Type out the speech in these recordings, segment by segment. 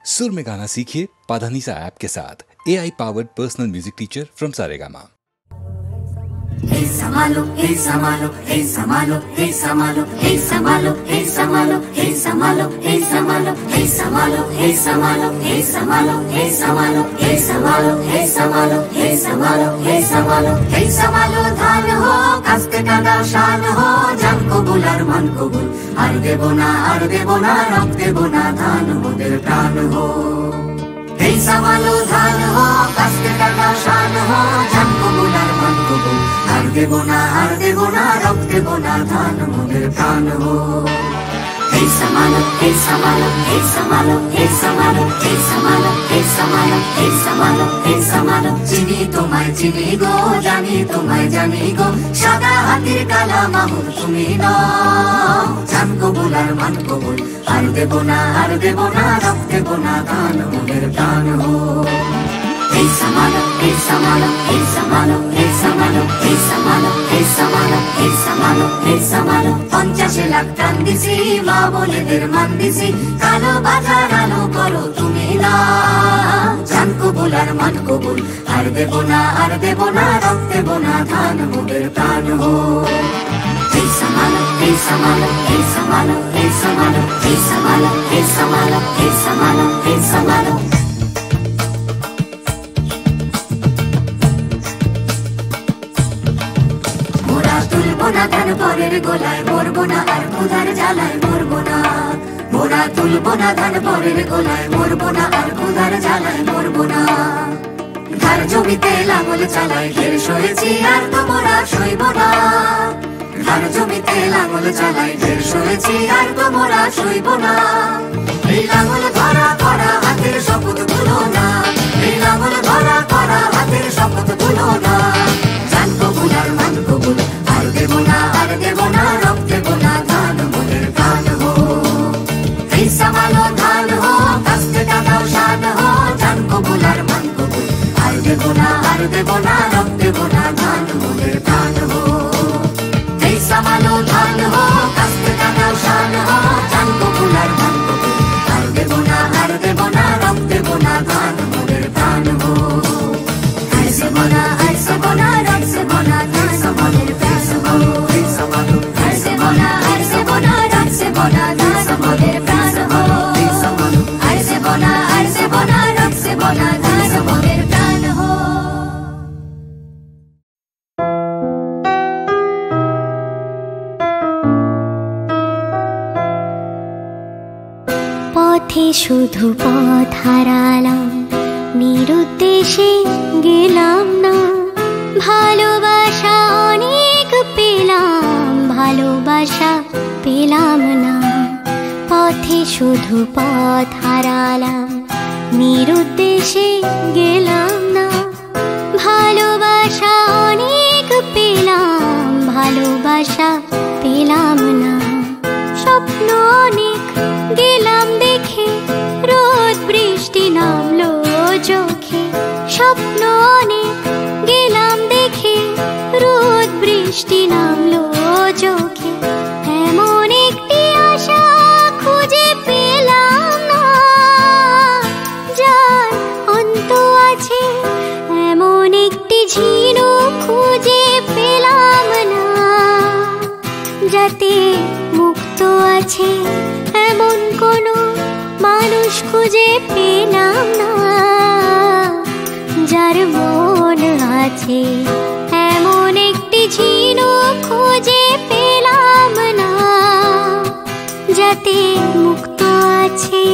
सुर में गाना सीखिए पाधानीसा ऐप के साथ। AI powered personal music teacher from Saregama. Hey Samalo, hey Samalo, hey Samalo, hey Samalo, hey Samalo, hey Samalo, hey Samalo, hey Samalo, hey Samalo, hey Samalo, hey Samalo, hey Samalo, hey Samalo, hey Samalo, hey Samalo, hey Samalo, hey Samalo धान हो कास्ते कादा शान हो जान को बुलार मन को bull are देबो ना रक्त देबो ना धान मोदेर प्राण हो। Hey Samalo धान हो कास्ते कादा शान हो जान को बुलार मन को बुल आर देबो ना रक्त देबो ना धान मोदेर प्राण हो। Hey Samalo, hey Samalo, hey Samalo, hey Samalo, hey Samalo, hey Samalo, hey Samalo, hey Samalo, চিনি তোমায় চিনি গো জানি তোমায় জানি গো সাদা হাতির কালা মাহুর তুমি নও জান কবুল আর মান কবুল আর দেবো না রক্ত দেবো না দান মোদের প্রাণ হো। Hey Samalo, hey Samalo, hey Samalo, hey Samalo, hey Samalo, hey Samalo, hey Samalo, hey Samalo, 50 lakh টান দিছি মা বলেদের মান দিছি কালো বাজার আলো করো তুমি না জান কবুল আর মান কবুল আর দেবো না রক্ত দেবো না ধান মোদের প্রাণ হো। Hey Samalo, hey Samalo, hey Samalo, hey Samalo, hey Samalo, hey Samalo, hey Samalo, hey Samalo, মোরা ধান পরের গোলায় মরবো না আর ক্ষুধার জ্বালায় মরবো না মোরা তুলবো না ধান পরের গোলায় মরবো না আর ক্ষুধার জ্বালায় মরবো না ধার জমিতে লাঙল চালায় ঢের সয়েছি আর তো মোরা সইব না ধার জমিতে লাঙল চালায় ঢের সয়েছি আর তো মোরা সইব না এই লাঙল ধরা করা হাতের শপথ ভুলো না এই লাঙল ধরা করা হাতের শপথ ভুলো না জান কবুল আর মান কবুল আর দেবো না রক্ত দেবো না ধান মোদের প্রাণ হো। Hey Samalo ধান হো কাস্তে কাদাও শান হো জান কবুল আর মান কবুল আর দেবো না রক্ত দেবো না ধান মোদের প্রাণ হো। Hey Samalo ধান হো কাস্তে কাদাও শান হো জান কবুল আর মান কবুল আর দেবো না রক্ত দেবো না ধান মোদের প্রাণ হো। আর সেবো না রক্ত সেবো না ধান মোদের প্রাণ হো। Hey Samalo, আর সেবো না রক্ত সেবো না ধান মোদের প্রাণ হো। Hey Samalo, আর সেবো না রক্ত সেবো না ধান মোদের প্রাণ হো। পথে শুধু পথ হারালাম নিরুদ্দেশে গেলাম না ভালোবাসা অনেক পেলাম ভালোবাসা পেলাম না পথে শুধু পথ হারালাম নিরুদ্দেশে গেলাম না ভালোবাসা অনেক পেলাম ভালোবাসা পেলাম না স্বপ্ন অনেক গেলাম দেখে রোদ বৃষ্টি নামলো চোখে স্বপ্ন অনেক গেলাম দেখে রোদ বৃষ্টি নামলো চোখে এমন একটি আশা খুঁজে পেলাম না যার অন্ত আছে এমন একটি ঝিনুক খুঁজে পেলাম না যাতে মুক্ত আছে এমন কোনো মানুষ খুঁজে পেলাম না যার মন আছে এমন একটি ঝিনুক খুঁজে পেলাম না যাতে মুক্ত আছে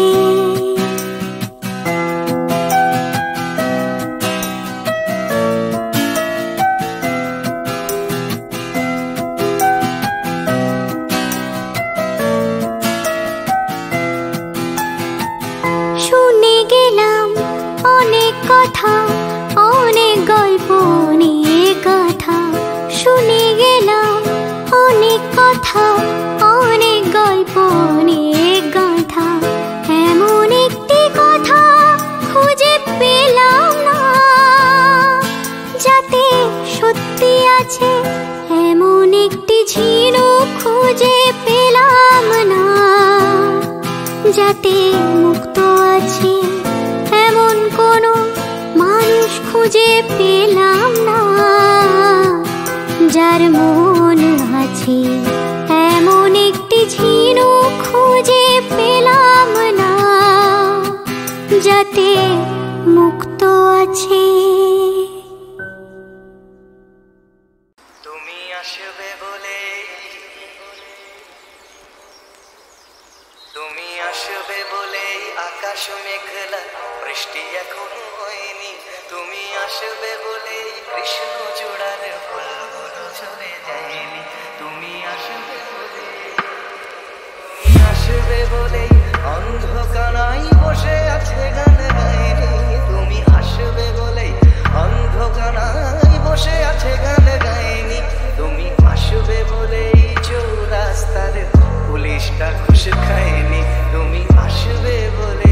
শুনে গেলাম অনেক কথা অনেক গল্প অনেক কথা শুনে গেলাম অনেক কথা অনেক গল্প অনেক গাথা এমন একটি কথা খুঁজে পেলাম না যাতে সত্যি আছে এমন একটি ঝিনুক খুঁজে পেলাম না যাতে মুক্ত আছে খুঁজে পেলাম না, যার মন আছে এমন একটি ঝিনুক খুঁজে পেলাম না, যাতে মুক্ত আছে। তুমি আসবে বলে, তুমি আসবে বলে আকাশ মেঘলা, বৃষ্টি এখনো হয়নি। তুমি আসবে বলে কৃষ্ণ চূড়ার ফুলগুলো ঝরে যায়নি। তুমি আসবে বলে, তুমি আসবে বলে অন্ধকারাই বসে আছে গান গায়নি। তুমি আসবে বলে অন্ধকারাই বসে আছে গান গায়নি। তুমি আসবে বলে চৌরাস্তার পুলিশটা ঘুষ খায়নি। তুমি আসবে বলে,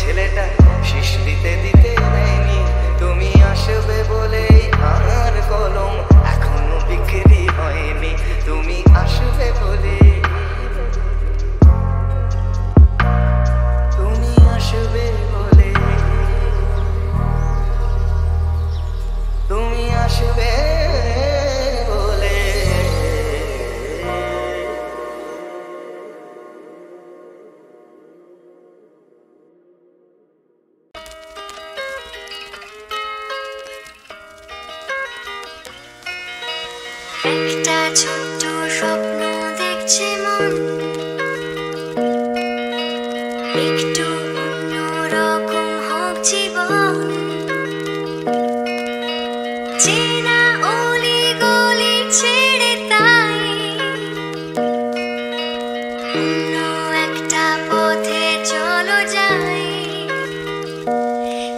ছেলেটা শীষ দিতে দিতে দেয়নি। তুমি আসবে বলে আমার কলম এখনো বিক্রি হয়নি। তুমি আসবে বলে, তুমি আসবে বলে, তুমি আসবে বলে। একটা ছোট্ট স্বপ্ন দেখছে মন, একটু অন্যরকম হোক জীবন। চেনা অলি গলি ছেড়ে তাই অন্য একটা পথে চলো যাই,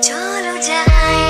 চলো যাই।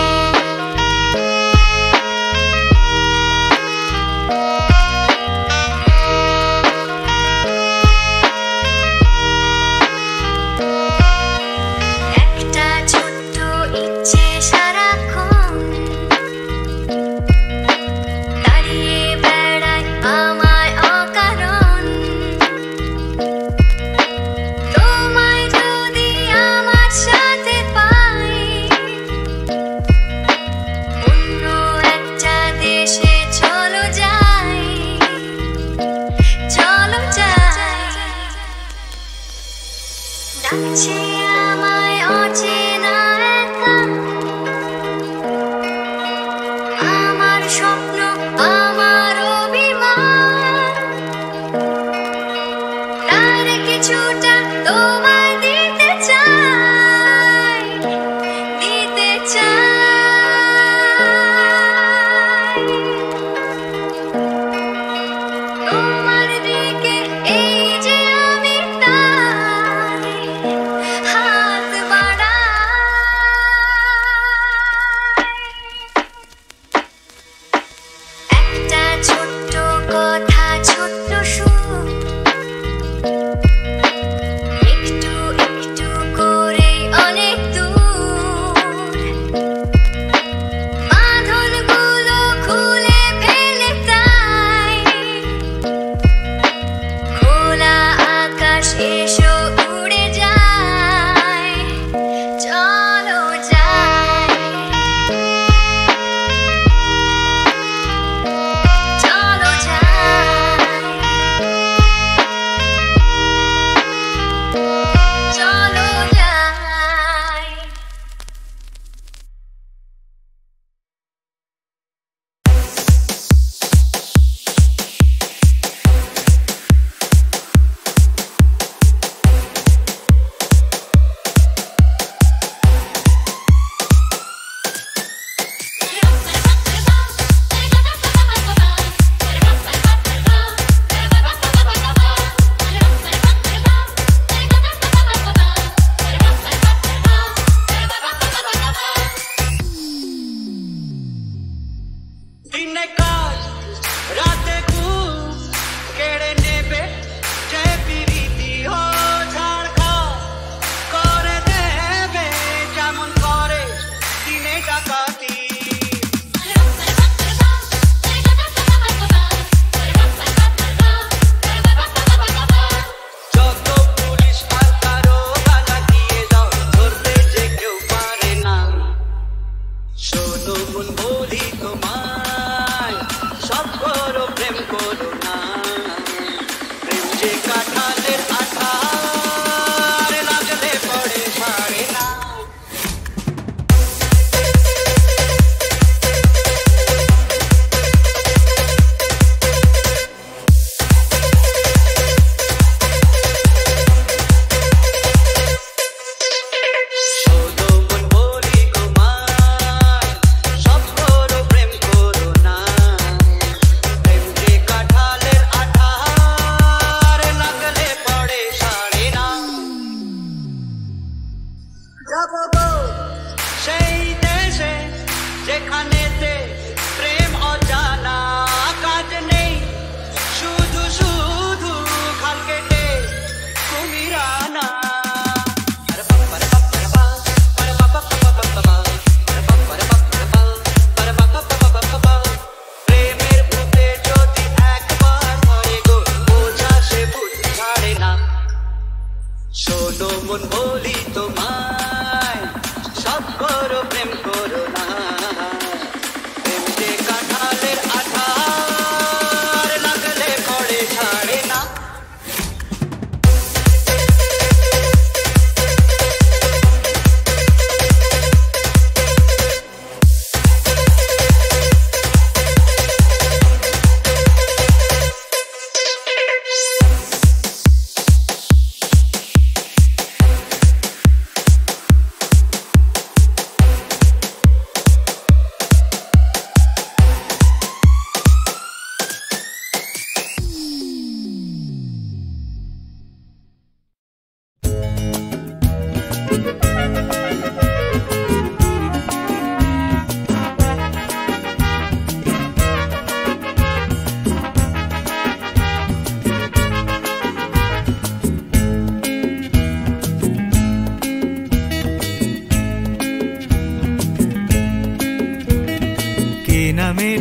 প্রেম করো না প্রেম যে কাঁঠালের আঠা আর লাগলে পড়ে ছাড়ে না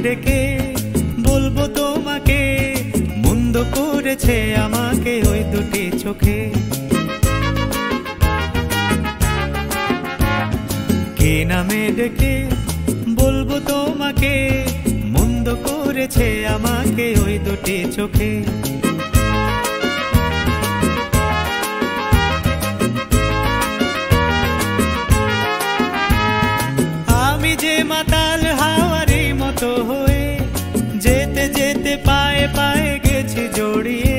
ডেকে বলবো তোমাকে মন্দ করেছে আমাকে ওই দুটি চোখে কে নামে ডেকে বলবো তোমাকে মন্দ করেছে আমাকে ওই দুটি চোখে আমি যে মাতাল হাওয়ারি মতো হয়ে যেতে যেতে পায়ে পায়ে গেছি জড়িয়ে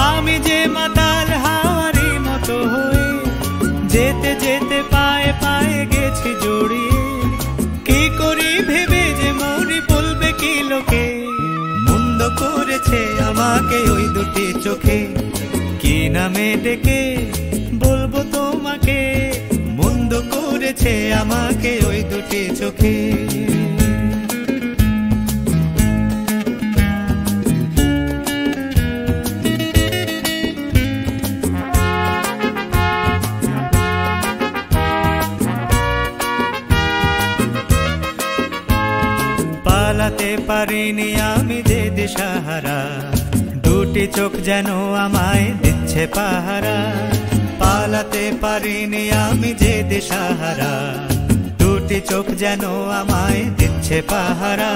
আমি যে মাতাল হাওয়ারি মতো হয়ে যেতে যেতে পায়ে পায়ে গেছি জড়িয়ে কি করি ভেবে যে মরি বলবে কি লোকে মন্দ করেছে আমাকে ওই দুটি চোখে কি নামে ডেকে বলবো তোমাকে মন্দ করেছে আমাকে ওই দুটি চোখে পালাতে পারিনি আমি যে দিশাহারা দুটি চোখ যেন আমায় দিচ্ছে পাহারা পালাতে পারিনি আমি যে দিশাহারা দুটি চোখ যেন আমায় দিচ্ছে পাহারা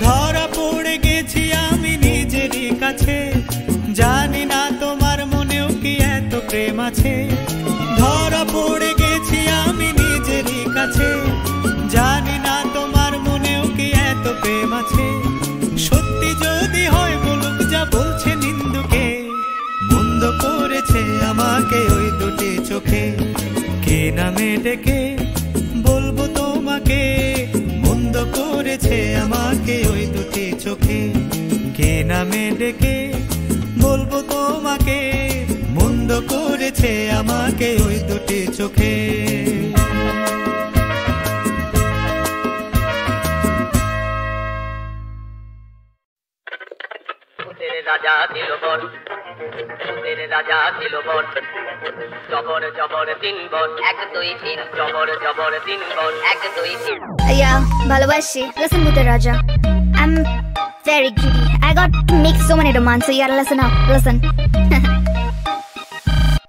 ধরা পড়ে গেছি আমি নিজেরই কাছে জানি না তোমার মনেও কি এত প্রেম আছে ধরা পড়ে গেছি আমি নিজেরই কাছে জানি না তোমার মনেও কি এত প্রেম আছে সত্যি যদি হয় বলুক যা বলছে নিন্দুকে মন্দ করেছে আমাকে ওই দুটি চোখে কে নামে ডেকে বলবো তোমাকে মন্দ করেছে আমাকে ওই দুটি চোখে কে নামে ডেকে বলবো তোমাকে মন্দ করেছে আমাকে ওই দুটি চোখে রাজা দিল বর তেরে রাজা দিল বর জবর জবর তিন বর 1 2 3 জবর জবর তিন বর 1 2 3 Yeah, ভালোবাসি. Listen Bhuter Raja, I'm very greedy. I got to make so many demands, so you gotta listen up. Listen.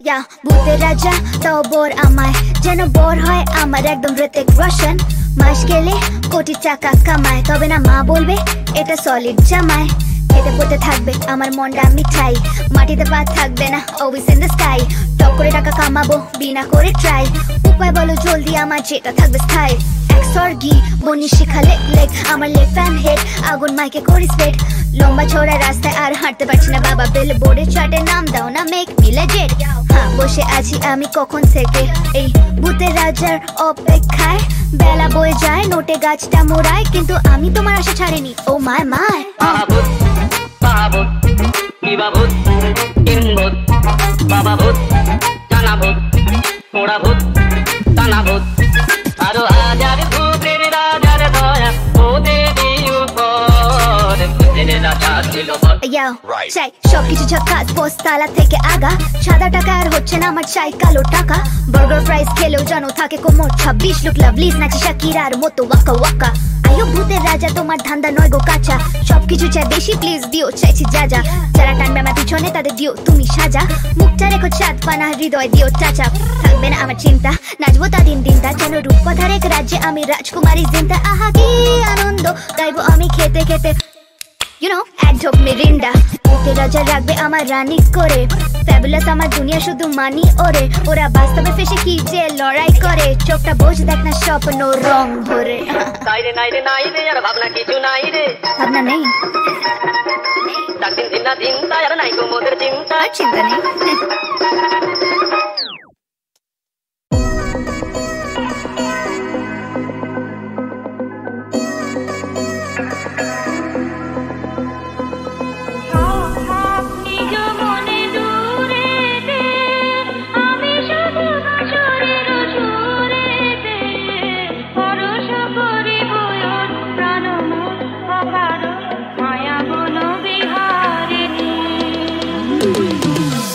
Yeah, Bhuter Raja, tao bor amay jeno bor hoy amar ekdom Hrithik Roshan মাস গেলে কোটি টাকা কামায়, তবে না মা বলবে এটা solid জামায়। খেতে পড়তে থাকবে আমার মনটা মিঠাই, মাটিতে পা থাকবে না always in the sky। টক করে টাকা কামাবো বিনা করে ট্রাই, উপায় বলো জলদি আমার যেটা থাকবে স্থায়ী। এক স্বর্গী বনি শিখালে লেগ, আমার লেফট হ্যান্ড হেড আগুন মাইকে করি স্পেড। লম্বা চড়া রাস্তায় আর হাঁটতে পারছি না বাবা, বেল বোর্ডে চার্টে নাম দাও না মেক মি লেজেন্ড। হ্যাঁ বসে আছি আমি কখন থেকে এই ভূতের রাজার অপেক্ষায়। বেলা বয়ে যায় নোটে গাছটা মোড়ায়, কিন্তু আমি তোমার আশা ছাড়িনি ও মায় মায়। ভূত বাবুত কিবা ভূত কিনভূত বাবা ভূত জানা ভূত মোড়া ভূত টানা ভূত আরো হাজার ভূতের রাজার দয়া ও দেবী উপর ভূতের রাজা ছিল বল। চাই সবকিছু ঝাকাস, পোস্তালা থেকে আগা। সাদা টাকা আর হচ্ছে না আমার, চাই কালো টাকা। বার্গার ফ্রাইস খেলেও জানো থাকে কোমর 26। লুক লাভলিজ নাচি শাকিরার মতো ওয়াকা ওয়াকা। আয়ো ভূতের রাজা তোমার ধান্দা নয় গো কাঁচা, সবকিছু চাই বেশি প্লিজ দিও চাইছি যা যা। যারা টানবে আমার পিছনে তাদের দিও তুমি সাজা, মুখটা রেখো চাঁদ পানা হৃদয় দিও টাচা। থাকবে না আমার চিন্তা, নাচবো তা দিন দিনটা, যেন রূপকথার এক রাজ্যে আমি রাজকুমারী জিন্তা। আহা কি আনন্দ গাইবো আমি খেতে খেতে, you know এক ঢোক মিরিন্ডা। ভূতের রাজা রাখবে আমার রানী করে, ফ্যাবুলাস আমার দুনিয়া শুধু মানি ওরে। ওরা বাস্তবে ফেসে কি যে লড়াই করে, চোখটা বোঝ দেখ না স্বপ্ন রং ভরে। নাই রে নাই রে নাই রে আর ভাবনা কিছু নাই রে, ভাবনা নেই দিন দিন না দিন তাই আর নাই গো মোদের চিন্তা। আর চিন্তা নেই।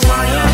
মায়া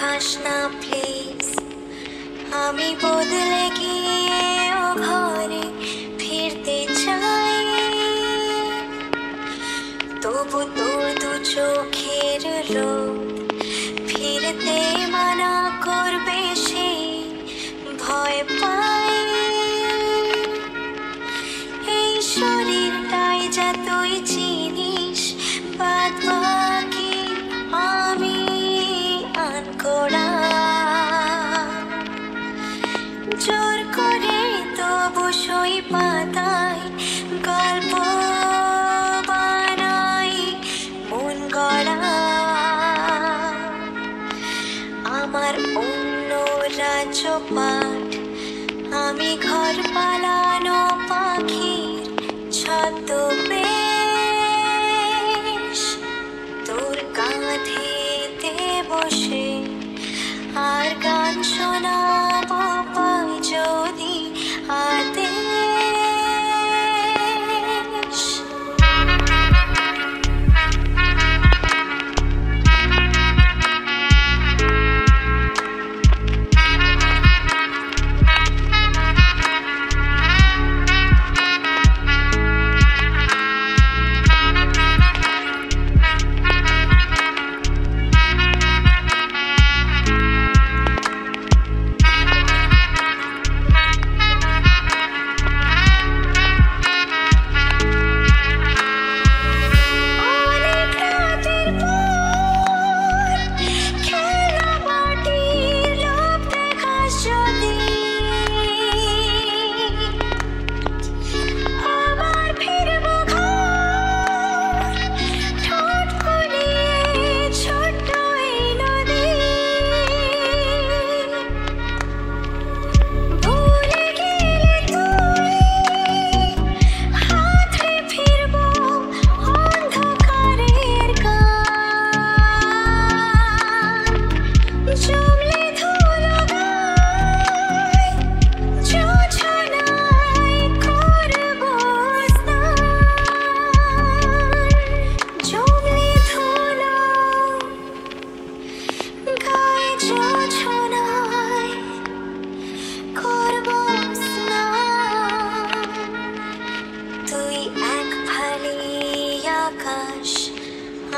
দেখাস না প্লিজ, আমি বদলে গিয়ে ও ঘরে ফিরতে চাই। তবু তোর দু চোখের রোদ ফিরতে মানা করবে সে ভয় পাই। এই শরীরটাই যা তুই চিনিস, বাদ বাকি আমি আনকোড়া। জোর করে তবু সই পাতায় গল্প বানাই মন গড়া। আমার অন্য রাজ্যপাট, আমি ঘর পালানো পাখির ছদ্মবেশ। তোর কাঁধেতে বসে আর গান শোনাবো পাই যদি আদেশ।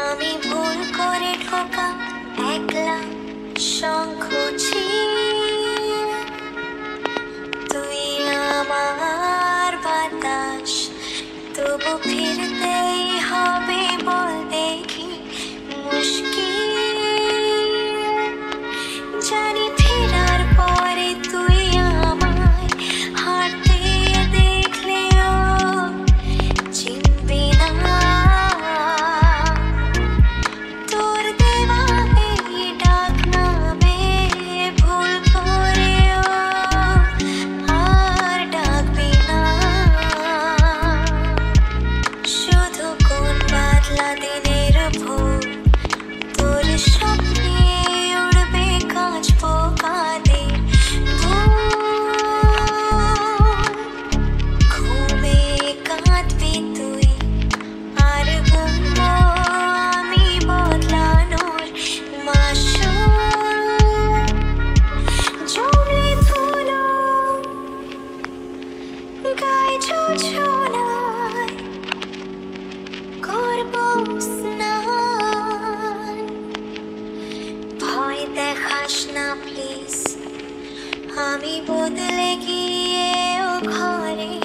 আমি ভুল করে ঢোকা একলা সংকোচে। তুই আমার বাতাস, তবু ফিরতেই হবে বল দেখি মুশকিল। জানি ফেরার পরে তুই আমায় হাঁটতে দেখলেও চিনবি না। তোর দেওয়া এই ডাক নামে ভুল করেও আর ডাকবি না। শুধু কোন বাদলা দিনের ভোর তোর স্বপ্নে উড়বে কাঁচ পোকাদের ঘুমে কাঁদবি তুই আর ঘুমবো আমি বদলানোর মাসুল। জমলে ধুলো গায়ে জোছনায় করবো স্নান। ভয় দেখাস না প্লিজ, আমি বদলে গিয়ে ও ঘরে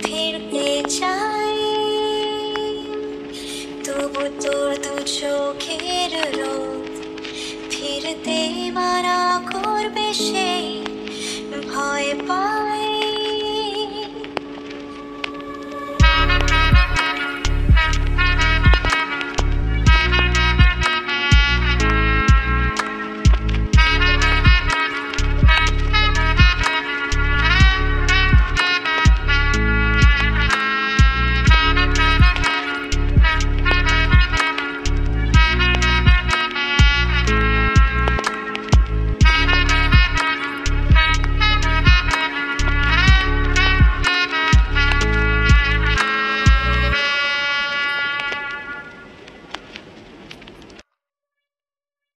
ফিরতে চাই। তবু তোর দু চোখের রোদ ফিরতে মানা করবে সেই